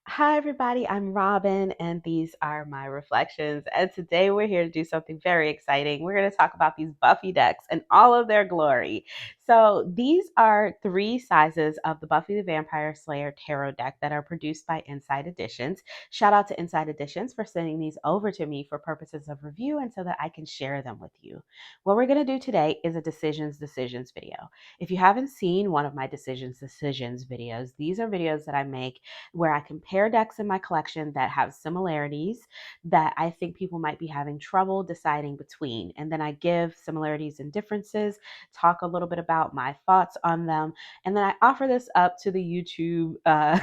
Hi, everybody. I'm Robin, and these are my reflections. And today we're here to do something very exciting. We're going to talk about these Buffy decks and all of their glory. So, these are three sizes of the Buffy the Vampire Slayer tarot deck that are produced by Inside Editions. Shout out to Inside Editions for sending these over to me for purposes of review and so that I can share them with you. What we're going to do today is a decisions video. If you haven't seen one of my decisions videos, these are videos that I make where I compare decks in my collection that have similarities that I think people might be having trouble deciding between. And then I give similarities and differences, talk a little bit about my thoughts on them, and then I offer this up to the YouTube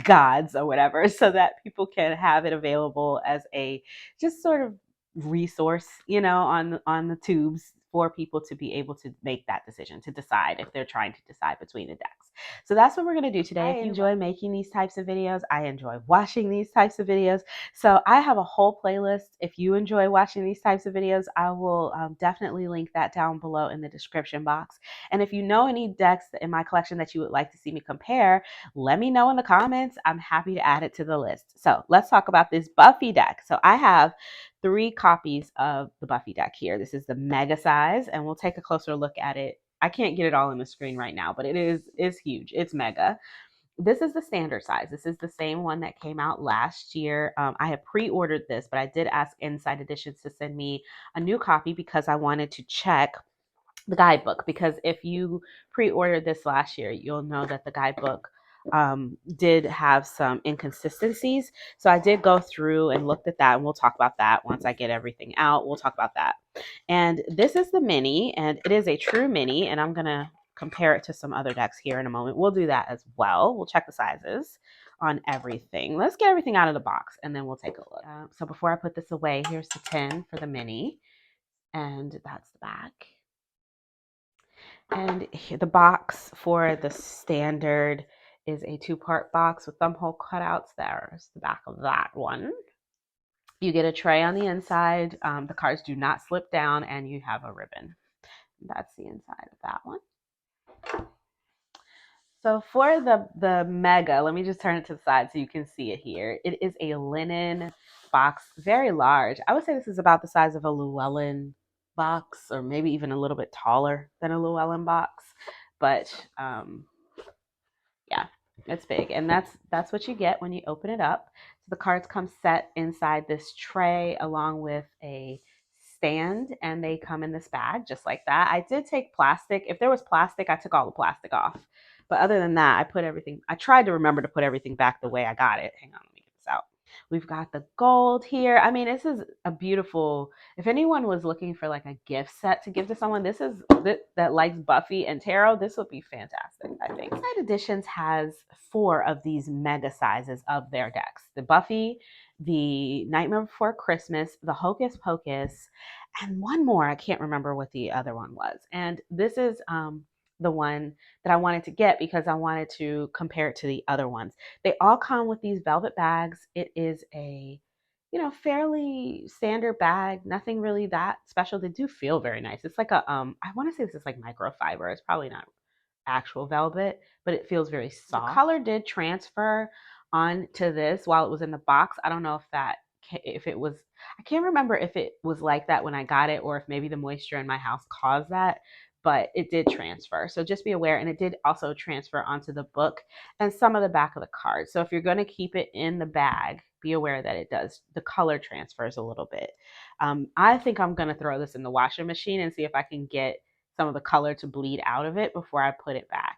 gods or whatever so that people can have it available as a just sort of resource, on the tubes for people to be able to make that decision, to decide if they're trying to decide between the decks. So that's what we're going to do today. If you enjoy making these types of videos, I enjoy watching these types of videos. So I have a whole playlist. If you enjoy watching these types of videos, I will definitely link that down below in the description box. And if you know any decks in my collection that you would like to see me compare, let me know in the comments. I'm happy to add it to the list. So let's talk about this Buffy deck. So I have three copies of the Buffy deck here. This is the mega size, and we'll take a closer look at it. I can't get it all on the screen right now, but it's huge. It's mega. This is the standard size. This is the same one that came out last year. I had pre-ordered this, but I did ask Inside Editions to send me a new copy because I wanted to check the guidebook. Because if you pre-ordered this last year, you'll know that the guidebook did have some inconsistencies. So I did go through and looked at that, and we'll talk about that once I get everything out. We'll talk about that. And this is the mini, and it is a true mini, and I'm going to compare it to some other decks here in a moment. We'll do that as well. We'll check the sizes on everything. Let's get everything out of the box, and then we'll take a look. So before I put this away, here's the tin for the mini, and that's the back. And the box for the standard is a two-part box with thumbhole cutouts. There's the back of that one. You get a tray on the inside. The cards do not slip down, and you have a ribbon. That's the inside of that one. So for the mega, let me just turn it to the side so you can see it here. It is a linen box, very large. I would say this is about the size of a Llewellyn box, or maybe even a little bit taller than a Llewellyn box. But yeah, it's big, and that's what you get when you open it up. So the cards come set inside this tray along with a stand, and they come in this bag just like that. I did take plastic. If there was plastic, I took all the plastic off. But other than that, I tried to remember to put everything back the way I got it. Hang on, let me get this out. We've got the gold here. I mean, this is a beautiful, if anyone was looking for like a gift set to give to someone, that likes Buffy and tarot, this would be fantastic, I think. Inside Editions has four of these mega sizes of their decks. The Buffy, the Nightmare Before Christmas, the Hocus Pocus, and one more. I can't remember what the other one was. And this is the one that I wanted to get because I wanted to compare it to the other ones. They all come with these velvet bags. It is a, fairly standard bag, nothing really that special. They do feel very nice. It's like I want to say this is like microfiber. It's probably not actual velvet, but it feels very soft. The color did transfer onto this while it was in the box. I don't know if it was, I can't remember if it was like that when I got it or if maybe the moisture in my house caused that, but it did transfer. So just be aware. And it did also transfer onto the book and some of the back of the card. So if you're going to keep it in the bag, be aware that it does. The color transfers a little bit. I think I'm going to throw this in the washing machine and see if I can get some of the color to bleed out of it before I put it back.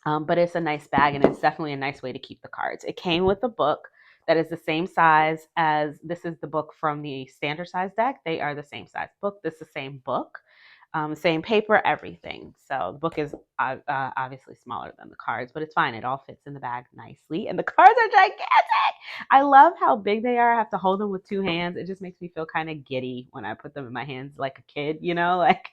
But it's a nice bag, and it's definitely a nice way to keep the cards. It came with a book that is the same size as, this is the book from the standard size deck. They are the same size book. This is the same book, same paper, everything. So the book is obviously smaller than the cards, but it's fine. It all fits in the bag nicely, and the cards are gigantic. I love how big they are. I have to hold them with two hands. It just makes me feel kind of giddy when I put them in my hands like a kid, like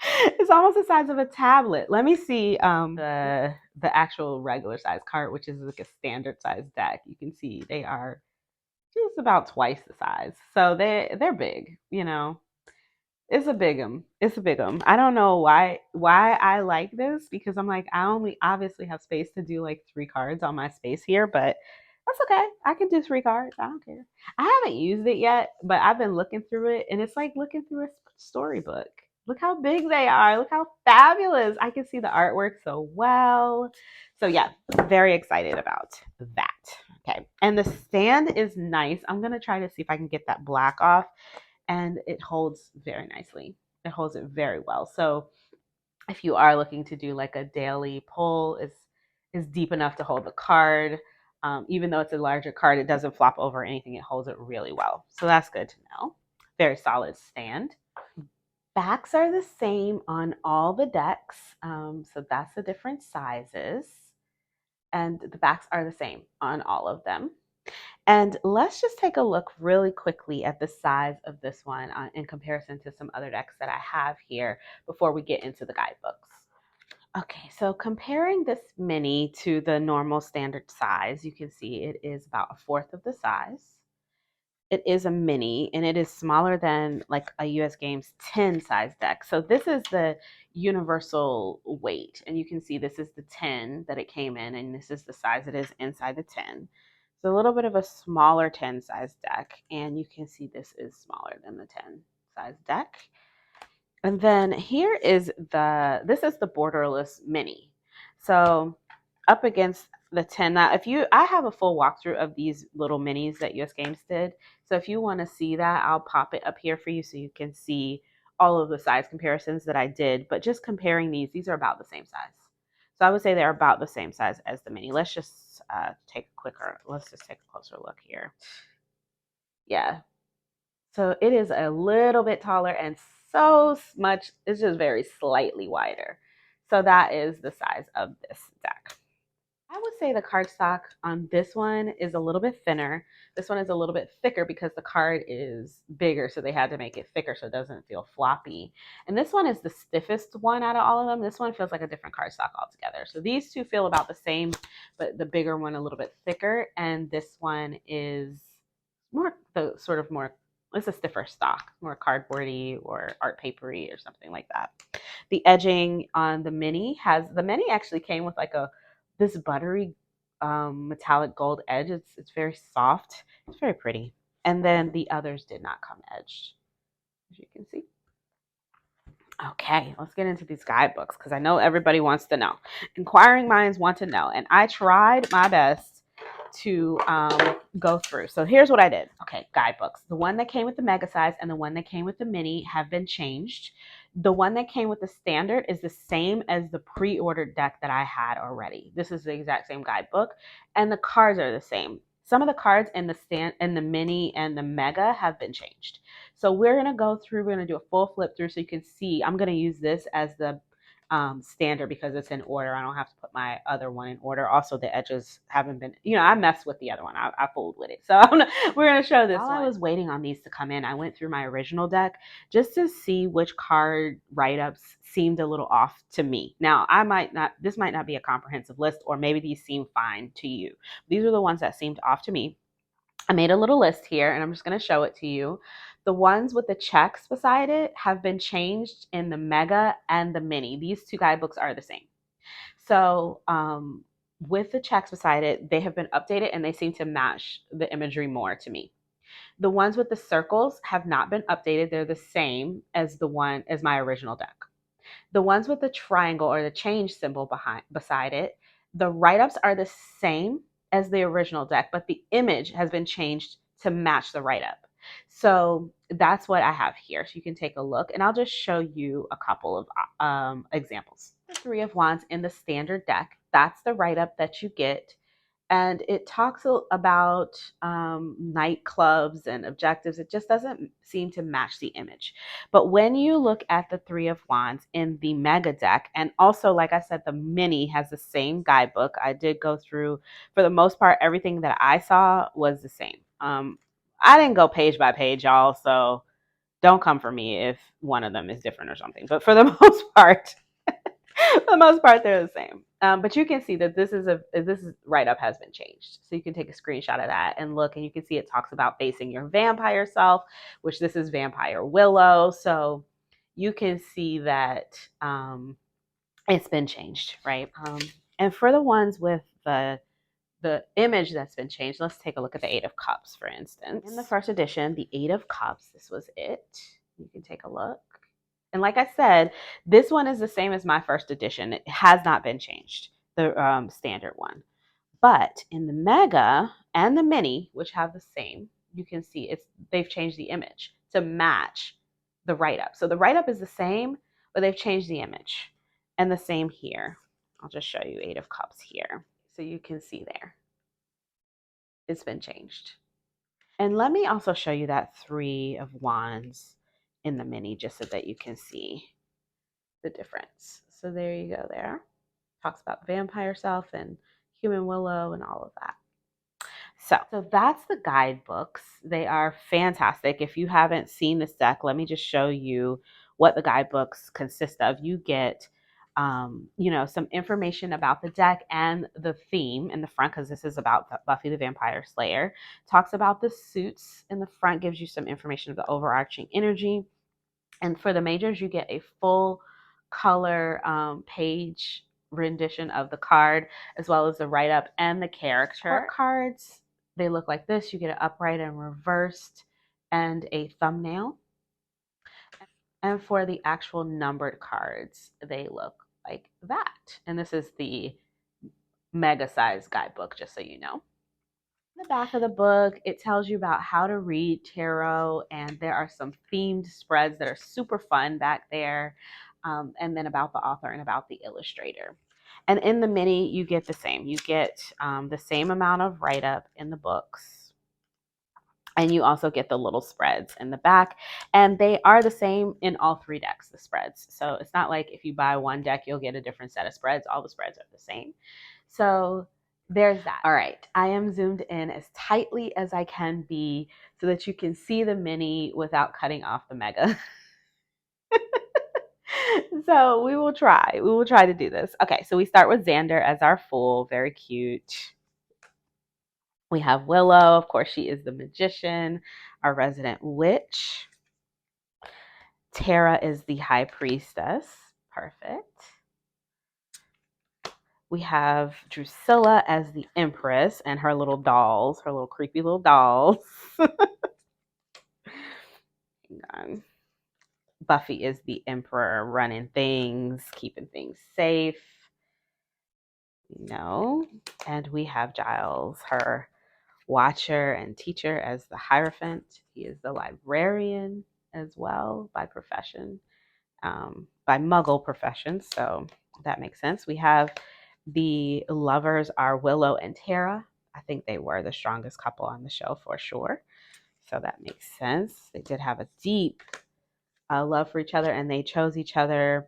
it's almost the size of a tablet. Let me see the actual regular size card, which is like a standard size deck. You can see they are just about twice the size. So they're big. It's a big 'em. It's a big 'em. I don't know why I like this because I'm like I only obviously have space to do like 3 cards on my space here, but that's okay. I can do 3 cards. I don't care. I haven't used it yet, but I've been looking through it and it's like looking through a storybook. Look how big they are. Look how fabulous. I can see the artwork so well. So yeah, very excited about that. Okay. And the stand is nice. I'm going to try to see if I can get that black off, and it holds very nicely. It holds it very well. So if you are looking to do like a daily pull, is deep enough to hold the card. Even though it's a larger card, it doesn't flop over anything. It holds it really well. So that's good to know. Very solid stand. Backs are the same on all the decks. So that's the different sizes. And the backs are the same on all of them. And let's just take a look really quickly at the size of this one in comparison to some other decks that I have here before we get into the guidebooks. Okay, so comparing this mini to the normal standard size, you can see it is about a fourth of the size. It is a mini and it is smaller than like a US Games 10 size deck. So this is the universal weight. And you can see this is the 10 that it came in, and this is the size it is inside the 10. So a little bit of a smaller 10 size deck. And you can see this is smaller than the 10 size deck. And then here is this is the borderless mini. So up against the 10. Now, I have a full walkthrough of these little minis that US Games did. So if you want to see that, I'll pop it up here for you so you can see all of the size comparisons that I did. But just comparing these are about the same size. So I would say they're about the same size as the mini. Let's just let's just take a closer look here. Yeah, so it is a little bit taller and so much, it's just very slightly wider. So that is the size of this deck. I would say the cardstock on this one is a little bit thinner. This one is a little bit thicker because the card is bigger, so they had to make it thicker so it doesn't feel floppy. And this one is the stiffest one out of all of them. This one feels like a different cardstock altogether. So these two feel about the same, but the bigger one a little bit thicker, and this one is more the sort of more, it's a stiffer stock, more cardboardy or art papery or something like that. The edging on the mini actually came with like this buttery metallic gold edge. It's very soft. It's very pretty. And then the others did not come edged, as you can see. Okay, let's get into these guidebooks because I know everybody wants to know. Inquiring minds want to know, and I tried my best to go through. So here's what I did. Okay, guidebooks. The one that came with the mega size and the one that came with the mini have been changed. The one that came with the standard is the same as the pre-ordered deck that I had already. This is the exact same guidebook, and the cards are the same. Some of the cards in the mini and the mega have been changed. So we're gonna go through. We're gonna do a full flip through so you can see. I'm gonna use this as the standard because it's in order. I don't have to put my other one in order. Also, the edges haven't been, I messed with the other one. I fooled with it. So we're going to show this. While I was waiting on these to come in, I went through my original deck just to see which card write-ups seemed a little off to me. Now, this might not be a comprehensive list, or maybe these seem fine to you. These are the ones that seemed off to me. I made a little list here and I'm just going to show it to you. The ones with the checks beside it have been changed in the mega and the mini. These two guidebooks are the same. So with the checks beside it, they have been updated and they seem to match the imagery more to me. The ones with the circles have not been updated. They're the same as my original deck. The ones with the triangle or the change symbol beside it, the write-ups are the same as the original deck, but the image has been changed to match the write-up. So that's what I have here. So you can take a look, and I'll just show you a couple of examples. The Three of Wands in the standard deck, that's the write-up that you get. And it talks about nightclubs and objectives. It just doesn't seem to match the image. But when you look at the Three of Wands in the mega deck, and also, like I said, the mini has the same guidebook. I did go through, for the most part, everything that I saw was the same. I didn't go page by page, y'all, so don't come for me if one of them is different or something. But for the most part, for the most part, they're the same. But you can see that this write-up has been changed. So you can take a screenshot of that and look, and you can see it talks about facing your vampire self, which this is Vampire Willow. So you can see that it's been changed, right? And for the ones with the image that's been changed, let's take a look at the Eight of Cups, for instance. In the first edition, the Eight of Cups, this was it. You can take a look. And like I said, this one is the same as my first edition. It has not been changed, the standard one. But in the Mega and the Mini, which have the same, you can see they've changed the image to match the write-up. So the write-up is the same, but they've changed the image. And the same here. I'll just show you Eight of Cups here. So you can see there. It's been changed. And let me also show you that Three of Wands in the Mini just so that you can see the difference. So there you go there. Talks about vampire self and human willow and all of that. So that's the guidebooks. They are fantastic. If you haven't seen this deck, let me just show you what the guidebooks consist of. You get, some information about the deck and the theme in the front, because this is about Buffy the Vampire Slayer. Talks about the suits in the front, gives you some information of the overarching energy. And for the majors, you get a full color page rendition of the card, as well as the write up and the character. Court cards, they look like this. You get an upright and reversed and a thumbnail. And for the actual numbered cards, they look like that. And this is the mega size guidebook, just so you know. The back of the book, it tells you about how to read tarot, and there are some themed spreads that are super fun back there, and then about the author and about the illustrator. And in the mini, you get the same. You get the same amount of write-up in the books, and you also get the little spreads in the back, and they are the same in all three decks, the spreads. So it's not like if you buy one deck, you'll get a different set of spreads. All the spreads are the same. So there's that. All right, I am zoomed in as tightly as I can be so that you can see the mini without cutting off the mega. So we will try. We will try to do this. Okay, so we start with Xander as our fool. Very cute. We have Willow. Of course, she is the magician, our resident witch. Tara is the high priestess. Perfect. We have Drusilla as the empress and her little dolls, her little creepy little dolls. Hang on. Buffy is the emperor, running things, keeping things safe. No. And we have Giles, her watcher and teacher, as the Hierophant. He is the librarian as well by profession, by muggle profession. So that makes sense. We have the lovers are Willow and Tara. I think they were the strongest couple on the show for sure. So that makes sense. They did have a deep love for each other, and they chose each other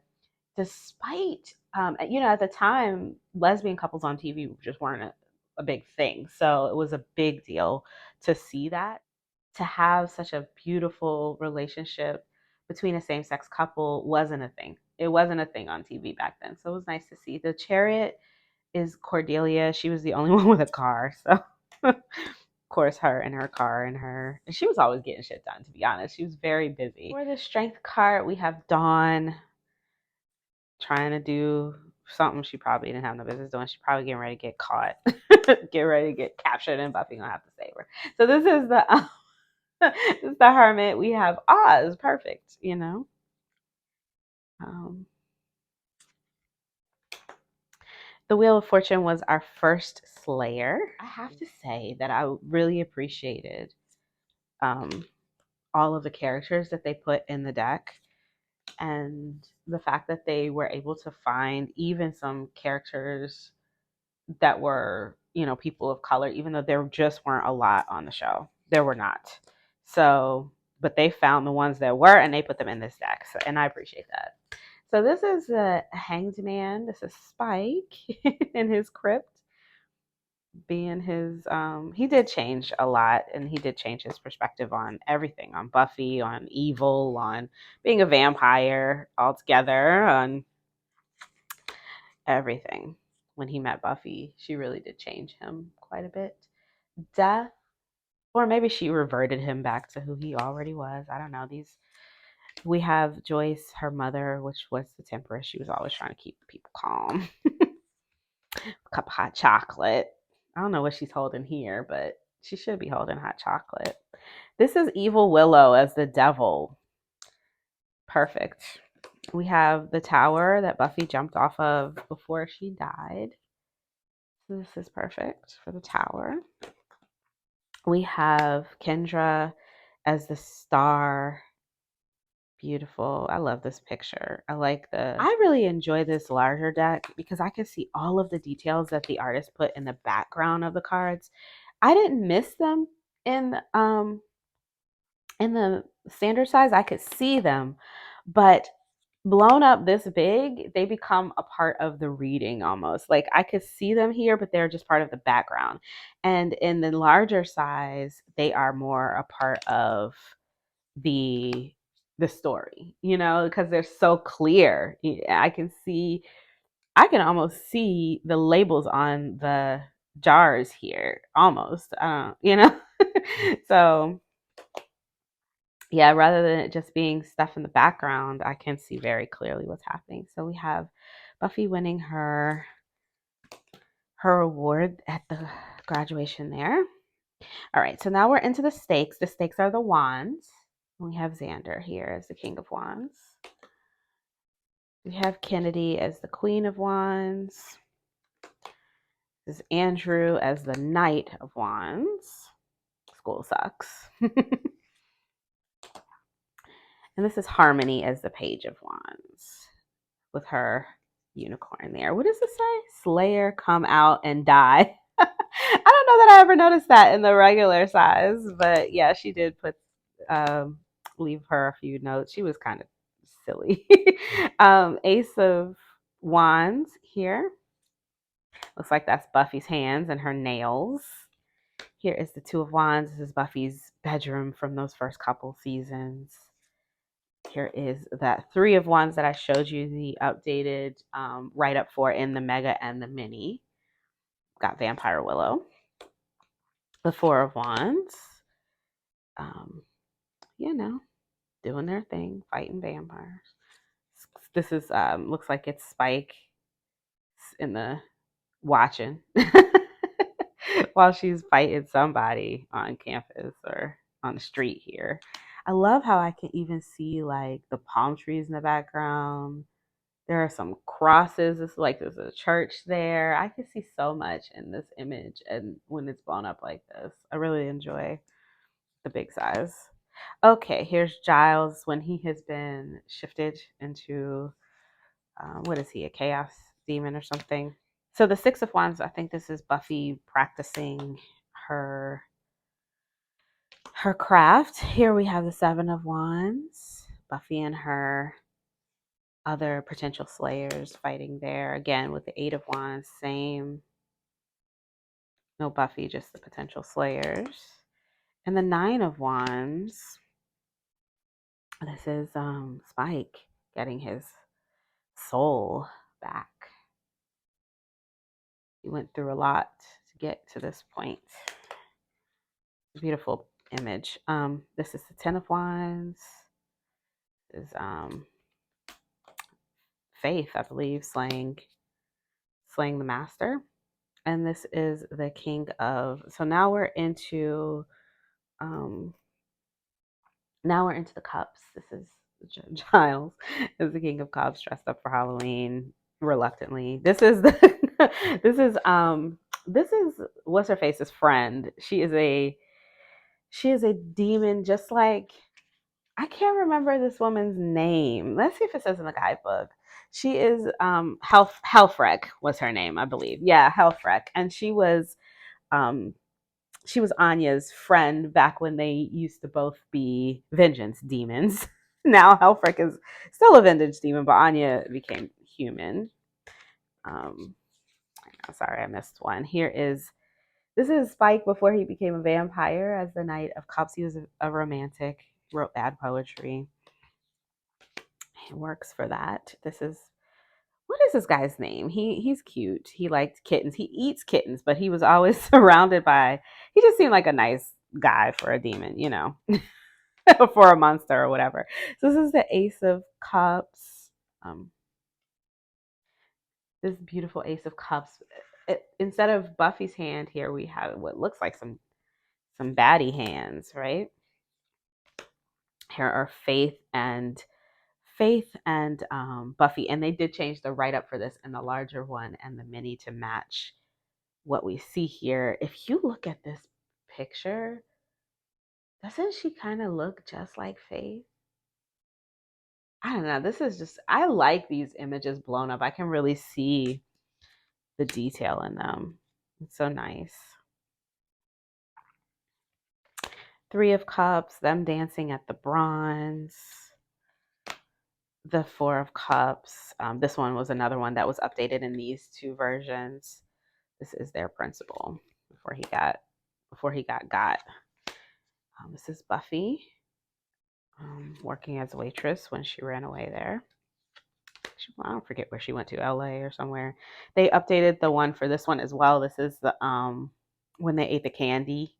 despite, at the time, lesbian couples on TV just weren't a big thing. So it was a big deal to see that, to have such a beautiful relationship between a same-sex couple wasn't a thing. It wasn't a thing on TV back then. So it was nice to see. The chariot is Cordelia. She was the only one with a car. So of course, her and her car and she was always getting shit done, to be honest. She was very busy. For the strength card, we have Dawn trying to do something she probably didn't have no business doing. She's probably getting ready to get caught, get ready to get captured, and Buffy gonna have to save her. So this is the this is the Hermit. We have Oz, perfect, the Wheel of Fortune was our first Slayer. I have to say that I really appreciated all of the characters that they put in the deck, and the fact that they were able to find even some characters that were, people of color, even though there just weren't a lot on the show. There were not. So, but they found the ones that were, and they put them in this deck. So, and I appreciate that. So this is a hanged man. This is Spike in his crypt. Being his, he did change a lot, and he did change his perspective on everything, on Buffy, on evil, on being a vampire altogether, on everything. When he met Buffy, she really did change him quite a bit. Death, or maybe she reverted him back to who he already was. I don't know. We have Joyce, her mother, which was the Temperance. She was always trying to keep people calm. A cup of hot chocolate. I don't know what she's holding here, but she should be holding hot chocolate. This is Evil Willow as the devil. Perfect. We have the tower that Buffy jumped off of before she died. So this is perfect for the tower. We have Kendra as the star. Beautiful. I love this picture. I really enjoy this larger deck because I can see all of the details that the artist put in the background of the cards. I didn't miss them in the standard size. I could see them, but blown up this big, they become a part of the reading almost. Like I could see them here, but they're just part of the background. And in the larger size, they are more a part of the story, because they're so clear. I can almost see the labels on the jars here almost. So yeah, rather than it just being stuff in the background, I can see very clearly what's happening. So we have Buffy winning her award at the graduation there. All right, so now we're into the stakes. The stakes are the wands. We have Xander here as the King of Wands. We have Kennedy as the Queen of Wands. This is Andrew as the Knight of Wands. School sucks. And this is Harmony as the Page of Wands with her unicorn there. What does it say? Slayer, come out and die. I don't know that I ever noticed that in the regular size, but yeah, she did leave her a few notes. She was kind of silly. Ace of Wands here. Looks like that's Buffy's hands and her nails. Here is the Two of Wands. This is Buffy's bedroom from those first couple seasons. Here is that Three of Wands that I showed you the updated write-up for in the Mega and the Mini. Got Vampire Willow. The Four of Wands. Doing their thing, fighting vampires. This is looks like it's Spike in the watching while she's fighting somebody on campus or on the street here. I love how I can even see like the palm trees in the background. There are some crosses. It's like there's a church there. I can see so much in this image, and when it's blown up like this, I really enjoy the big size. Okay, here's Giles when he has been shifted into what is he, a chaos demon or something? So the Six of Wands, I think this is Buffy practicing her craft. Here we have the Seven of Wands, Buffy and her other potential slayers fighting there. Again, with the Eight of Wands, same. No Buffy, just the potential slayers. And the Nine of Wands, this is Spike getting his soul back. He went through a lot to get to this point. Beautiful image. This is the Ten of Wands. This is Faith, I believe, slaying the master. And this is the King of. So now we're into the cups. This is Giles is the King of Cups dressed up for Halloween reluctantly. This is this is what's her face's friend. She is a demon, just like, I can't remember this woman's name. Let's see if it says in the guidebook. She is Helfrek was her name, I believe. Yeah, Helfrek. And she was Anya's friend back when they used to both be vengeance demons. Now Helfrek is still a vengeance demon, but Anya became human. Sorry, I missed one. This is Spike before he became a vampire as the Knight of Cups. He was a romantic, wrote bad poetry. It works for that. What is this guy's name? He's cute. He liked kittens. He eats kittens, but he was always surrounded by, he just seemed like a nice guy for a demon, for a monster or whatever. So this is the Ace of Cups. Um, this beautiful Ace of Cups. Instead of Buffy's hand here, we have what looks like some baddie hands, right? Here are Faith and Buffy, and they did change the write up for this in the larger one and the mini to match what we see here. If you look at this picture, doesn't she kind of look just like Faith? I don't know. This is just, I like these images blown up. I can really see the detail in them. It's so nice. Three of Cups, them dancing at the bronze. The Four of Cups. This one was another one that was updated in these two versions. This is their principal before he got. This is Buffy working as a waitress when she ran away there. I don't forget where she went to, LA or somewhere. They updated the one for this one as well. This is the when they ate the candy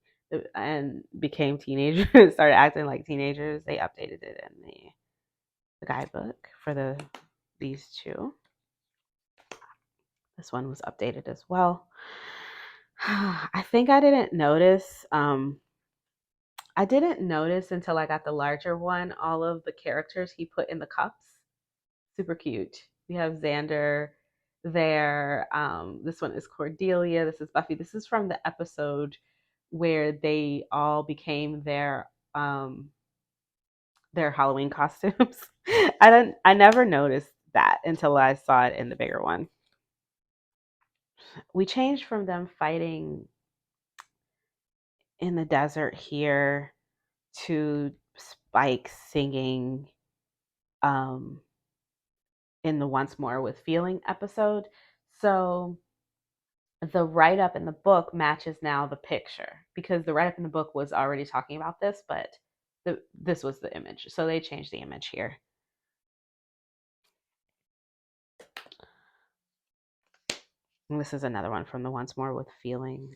and became teenagers, started acting like teenagers. They updated it in the guidebook for these two. This one was updated as well. I think I didn't notice. I didn't notice until I got the larger one all of the characters he put in the cups. Super cute. We have Xander there. This one is Cordelia. This is Buffy. This is from the episode where they all became their Halloween costumes. I never noticed that until I saw it in the bigger one. We changed from them fighting in the desert here to Spike singing in the Once More with Feeling episode. So the write up in the book matches now the picture, because the write up in the book was already talking about this, but this was the image. So they changed the image here. And this is another one from the Once More with Feeling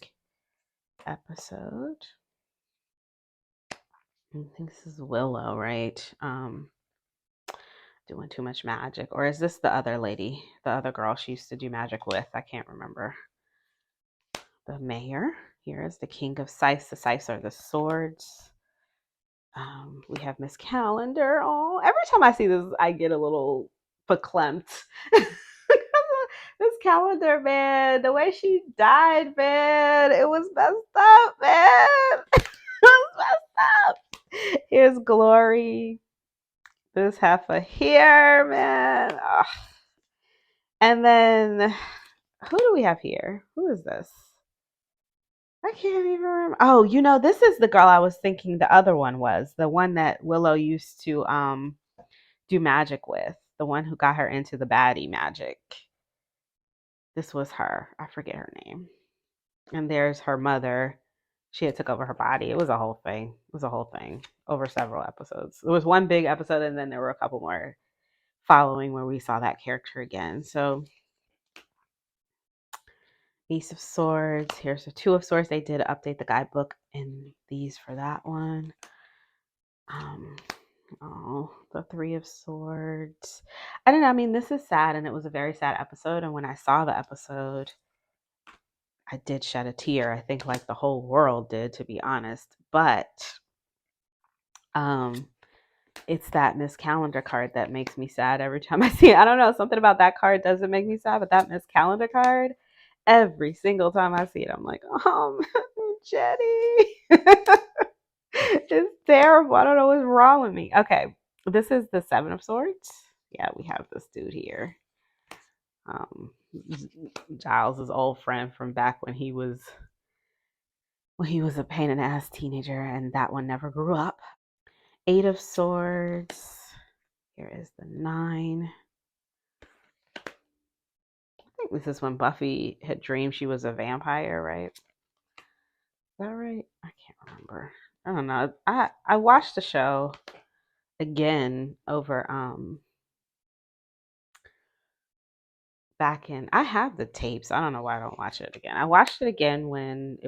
episode. I think this is Willow, right? Doing too much magic. Or is this the other lady, the other girl she used to do magic with? I can't remember. The mayor. Here is the King of Scythes. The scythes are the swords. We have Miss Calendar. Oh, every time I see this, I get a little verklempt. Miss Calendar, man, the way she died, man, it was messed up, man. It was messed up. Here's Glory. This heifer here, man. Ugh. And then, who do we have here? Who is this? I can't even remember. Oh, this is the girl I was thinking the other one was. The one that Willow used to do magic with. The one who got her into the baddie magic. This was her. I forget her name. And there's her mother. She had took over her body. It was a whole thing. It was a whole thing over several episodes. It was one big episode, and then there were a couple more following where we saw that character again. So Ace of Swords. Here's the Two of Swords. They did update the guidebook in these for that one. The Three of Swords. I don't know. I mean, this is sad, and it was a very sad episode. And when I saw the episode, I did shed a tear. I think like the whole world did, to be honest. But it's that Miss Calendar card that makes me sad every time I see it. I don't know. Something about that card doesn't make me sad, but that Miss Calendar card, every single time I see it, I'm like, oh, Jenny. It's terrible. I don't know what's wrong with me. Okay, this is the Seven of Swords. Yeah, we have this dude here. Giles' old friend from back when he was a pain in the ass teenager, and that one never grew up. Eight of Swords. Here is the Nine. I think this is when Buffy had dreamed she was a vampire, right? Is that right? I can't remember. I don't know. I watched the show again over back in, I have the tapes. I don't know why I don't watch it again. I watched it again when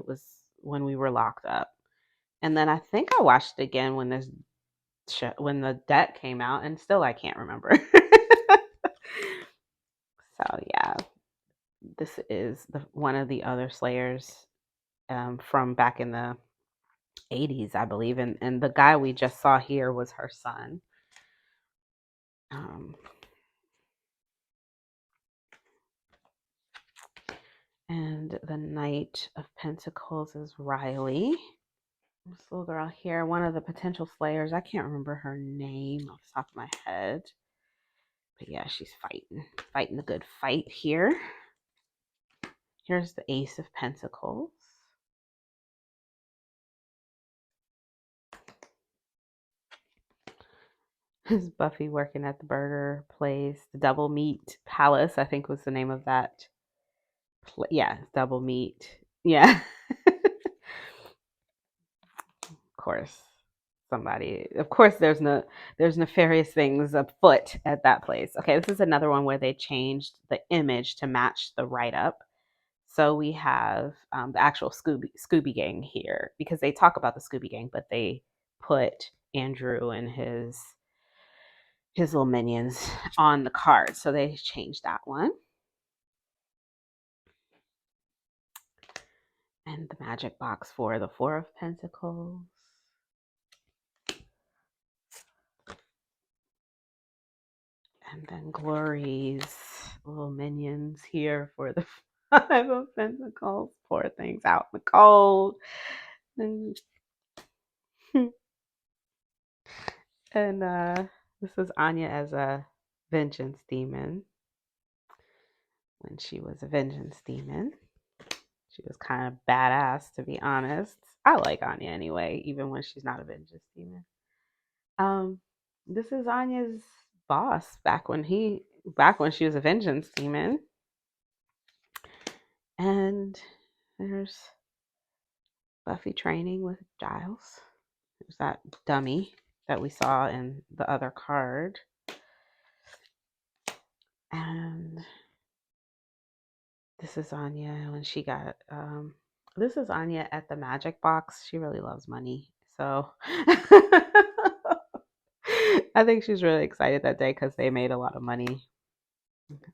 we were locked up. And then I think I watched it again when this when the deck came out, and still I can't remember. So yeah, this is one of the other Slayers from back in the 80s, I believe, and the guy we just saw here was her son. Um, and the Knight of Pentacles is Riley. This little girl here, one of the potential Slayers. I can't remember her name off the top of my head. But yeah, she's fighting the good fight here. Here's the Ace of Pentacles. Is Buffy working at the burger place, the Double Meat Palace, I think was the name of that. Yeah, Double Meat. Yeah. Of course, there's nefarious things afoot at that place. Okay, this is another one where they changed the image to match the write-up. So we have the actual Scooby Gang here, because they talk about the Scooby Gang, but they put Andrew and his little minions on the card. So they changed that one. And the magic box for the Four of Pentacles. And then Glory's little minions here for the Five of Pentacles. Poor things out in the cold. And, this is Anya as a vengeance demon. When she was a vengeance demon, she was kind of badass, to be honest. I like Anya anyway, even when she's not a vengeance demon. This is Anya's boss back when she was a vengeance demon. And there's Buffy training with Giles. There's that dummy that we saw in the other card. And this is Anya when she got this is Anya at the magic box. She really loves money. So I think she's really excited that day because they made a lot of money.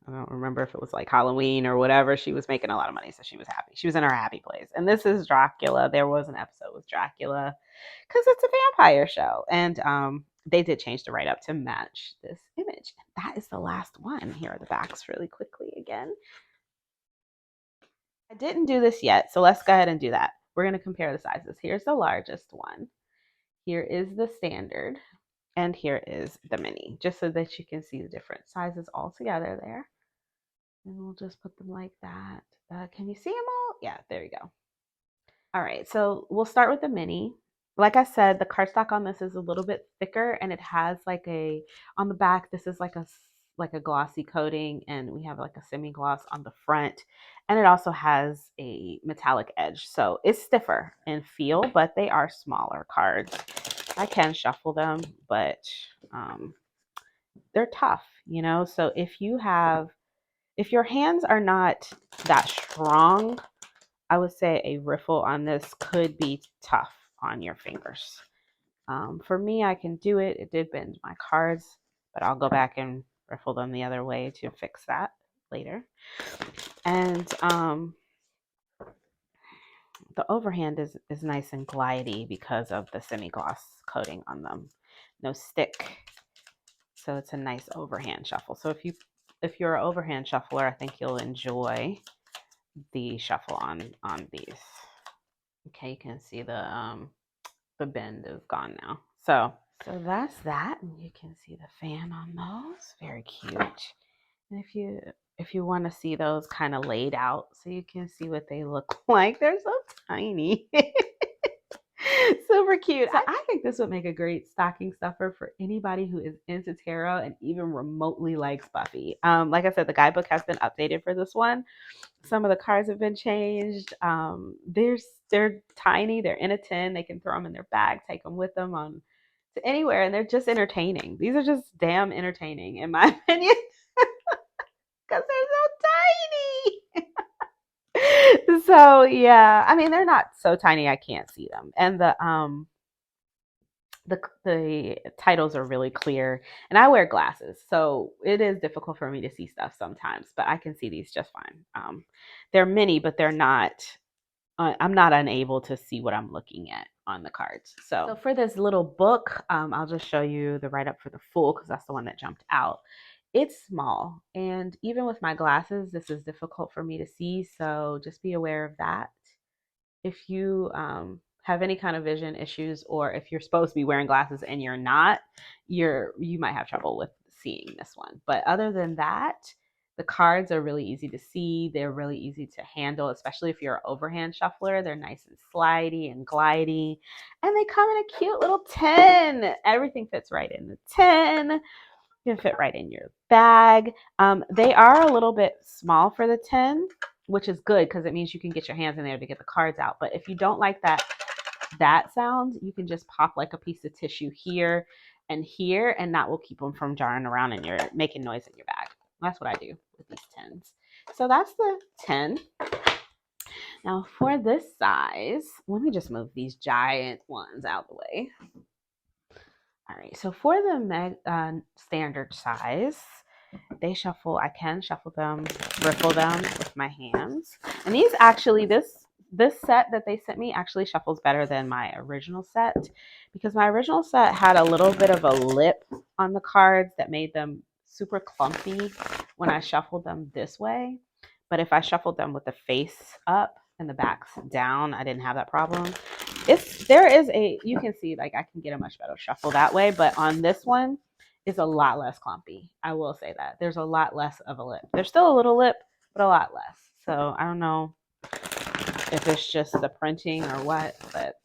I don't remember if it was like Halloween or whatever. She was making a lot of money, so she was happy. She was in her happy place. And this is Dracula. There was an episode with Dracula because it's a vampire show. And they did change the write up to match this image. And that is the last one. Here are the backs really quickly again. I didn't do this yet, so let's go ahead and do that. We're going to compare the sizes. Here's the largest one. Here is the standard. And here is the mini, just so that you can see the different sizes all together there. And we'll just put them like that. Can you see them all? Yeah, there you go. All right, so we'll start with the mini. Like I said, the cardstock on this is a little bit thicker, and it has like on the back, this is like a glossy coating, and we have like a semi-gloss on the front, and it also has a metallic edge. So it's stiffer in feel, but they are smaller cards. I can shuffle them, but they're tough, So if your hands are not that strong, I would say a riffle on this could be tough on your fingers. For me, I can do it. It did bend my cards, but I'll go back and riffle them the other way to fix that later. And the overhand is nice and glidey because of the semi-gloss coating on them. No stick. So it's a nice overhand shuffle. So if you're an overhand shuffler, I think you'll enjoy the shuffle on these. Okay, you can see the bend is gone now. So that's that, and you can see the fan on those. Very cute. And if you want to see those kind of laid out so you can see what they look like, they're so tiny. Super cute. So I think this would make a great stocking stuffer for anybody who is into tarot and even remotely likes Buffy. Like I said, the guidebook has been updated for this one. Some of the cards have been changed. They're tiny. They're in a tin. They can throw them in their bag, take them with them on to anywhere, and they're just entertaining. These are just damn entertaining, in my opinion, because they're so tiny. So yeah, I mean they're not so tiny I can't see them, and the titles are really clear, and I wear glasses, so it is difficult for me to see stuff sometimes, but I can see these just fine. They're mini, but they're not. I'm not unable to see what I'm looking at on the cards. So for this little book, I'll just show you the write up for the Fool because that's the one that jumped out. It's small, and even with my glasses, this is difficult for me to see. So just be aware of that. If you have any kind of vision issues, or if you're supposed to be wearing glasses and you're not, you might have trouble with seeing this one. But other than that, the cards are really easy to see. They're really easy to handle, especially if you're an overhand shuffler. They're nice and slidey and glidey, and they come in a cute little tin. Everything fits right in the tin. You can fit right in your bag. They are a little bit small for the tin, which is good because it means you can get your hands in there to get the cards out. But if you don't like that sound, you can just pop like a piece of tissue here, and that will keep them from jarring around and you're making noise in your bag. That's what I do with these tins. So that's the tin. Now for this size, let me just move these giant ones out of the way. All right, so for the standard size, I can shuffle them, riffle them with my hands. And these actually, this set that they sent me actually shuffles better than my original set, because my original set had a little bit of a lip on the cards that made them super clumpy when I shuffled them this way. But if I shuffled them with the face up and the backs down, I didn't have that problem. You can see like I can get a much better shuffle that way, but on this one is a lot less clumpy. I will say that. There's a lot less of a lip. There's still a little lip, but a lot less. So I don't know if it's just the printing or what, but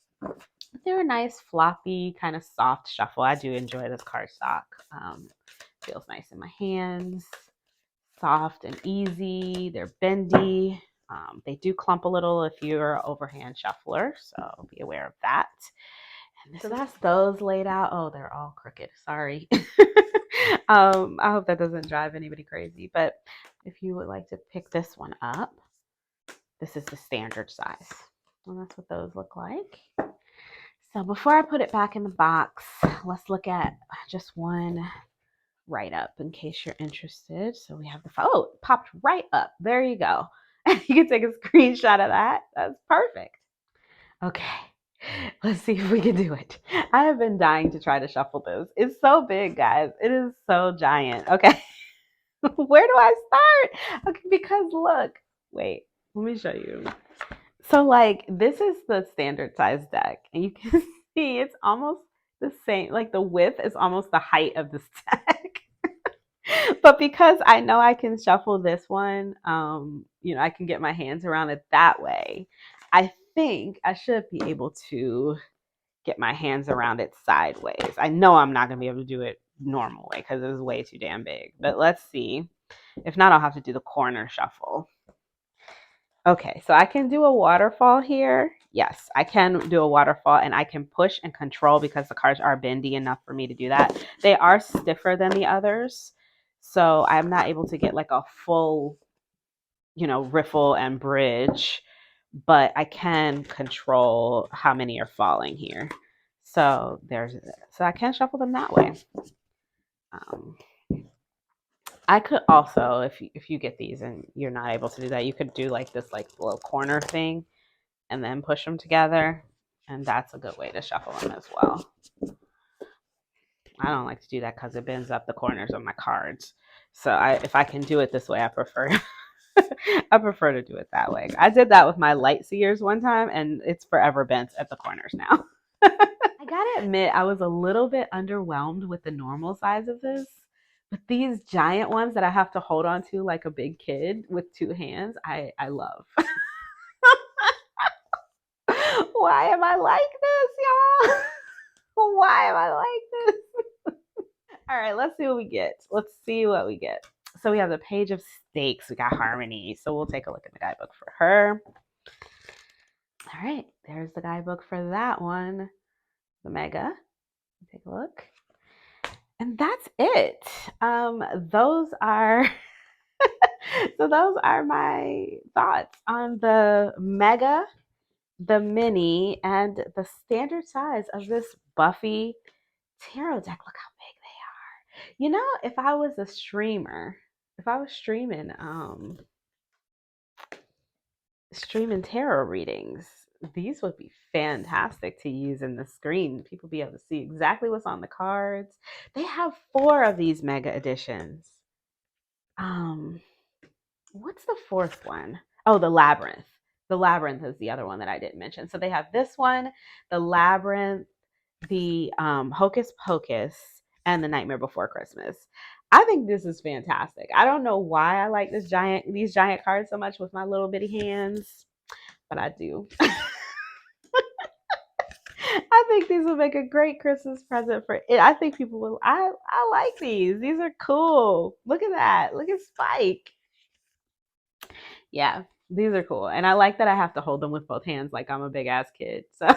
they're a nice floppy kind of soft shuffle. I do enjoy this cardstock. Feels nice in my hands. Soft and easy. They're bendy. They do clump a little if you're an overhand shuffler, so be aware of that. And so that's those laid out. Oh, they're all crooked. Sorry. I hope that doesn't drive anybody crazy. But if you would like to pick this one up, this is the standard size. And that's what those look like. So before I put it back in the box, let's look at just one write up in case you're interested. So we have it popped right up. There you go. You can take a screenshot of that. That's perfect. Okay, let's see if we can do it. I have been dying to try to shuffle this. It's so big, guys. It is so giant. Okay, where do I start? Okay, because look, wait, let me show you. So, like, this is the standard size deck, and you can see it's almost the same. Like, the width is almost the height of this deck. But because I know I can shuffle this one, I can get my hands around it that way. I think I should be able to get my hands around it sideways. I know I'm not going to be able to do it normal way because it's way too damn big. But let's see. If not, I'll have to do the corner shuffle. Okay, so I can do a waterfall here. Yes, I can do a waterfall, and I can push and control because the cards are bendy enough for me to do that. They are stiffer than the others, so I'm not able to get like a full, riffle and bridge, but I can control how many are falling here. So I can shuffle them that way. I could also, if you get these and you're not able to do that, you could do like this like little corner thing and then push them together, and that's a good way to shuffle them as well. I don't like to do that because it bends up the corners of my cards. So if I can do it this way, I prefer I prefer to do it that way. I did that with my light seers one time, and it's forever bent at the corners now. I gotta admit, I was a little bit underwhelmed with the normal size of this. But these giant ones that I have to hold on to like a big kid with two hands, I love. Why am I like this, y'all? Why am I like this? All right, let's see what we get. Let's see what we get. So we have the Page of Stakes. We got Harmony. So we'll take a look at the guidebook for her. All right, there's the guidebook for that one. The Mega. Take a look. And that's it. Those are those are my thoughts on the Mega, the Mini, and the standard size of this Buffy tarot deck. Look how big they are. You know, if I was a streamer, if I was streaming tarot readings, these would be fantastic to use in the screen. People be able to see exactly what's on the cards. They have 4 of these mega editions. Um, what's the 4th one? Oh, the Labyrinth. The Labyrinth is the other one that I didn't mention. So they have this one, the Labyrinth, the Hocus Pocus, and the Nightmare Before Christmas. I think this is fantastic. I don't know why I like these giant cards so much with my little bitty hands, but I do. I think these will make a great Christmas present for it. I think people will. I like these. These are cool. Look at that. Look at Spike. Yeah, these are cool. And I like that I have to hold them with both hands like I'm a big ass kid. So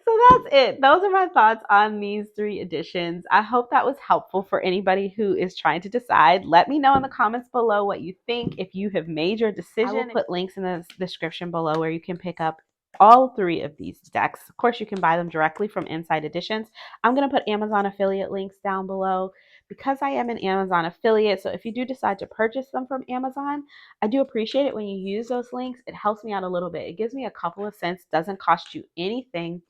so that's it. Those are my thoughts on these 3 editions. I hope that was helpful for anybody who is trying to decide. Let me know in the comments below what you think. If you have made your decision, I will put links in the description below where you can pick up all 3 of these decks. Of course, you can buy them directly from Inside Editions. I'm going to put Amazon affiliate links down below because I am an Amazon affiliate. So if you do decide to purchase them from Amazon, I do appreciate it when you use those links. It helps me out a little bit. It gives me a couple of cents, doesn't cost you anything.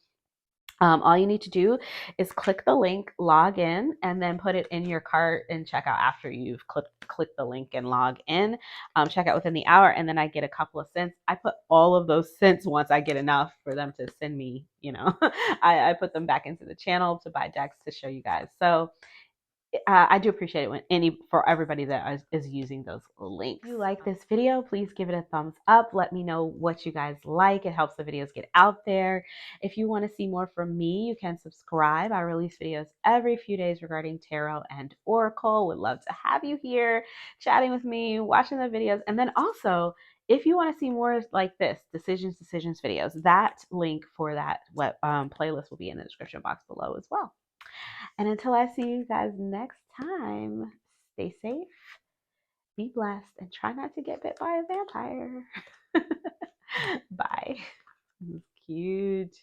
All you need to do is click the link, log in, and then put it in your cart and check out after you've clicked the link and log in. Check out within the hour, and then I get a couple of cents. I put all of those cents once I get enough for them to send me, I put them back into the channel to buy decks to show you guys. So I do appreciate it for everybody that is using those links. If you like this video, please give it a thumbs up. Let me know what you guys like. It helps the videos get out there. If you want to see more from me, you can subscribe. I release videos every few days regarding tarot and oracle. Would love to have you here chatting with me, watching the videos. And then also, if you want to see more like this, decisions videos, that link for that playlist will be in the description box below as well. And until I see you guys next time, stay safe, be blessed, and try not to get bit by a vampire. Bye. Cute.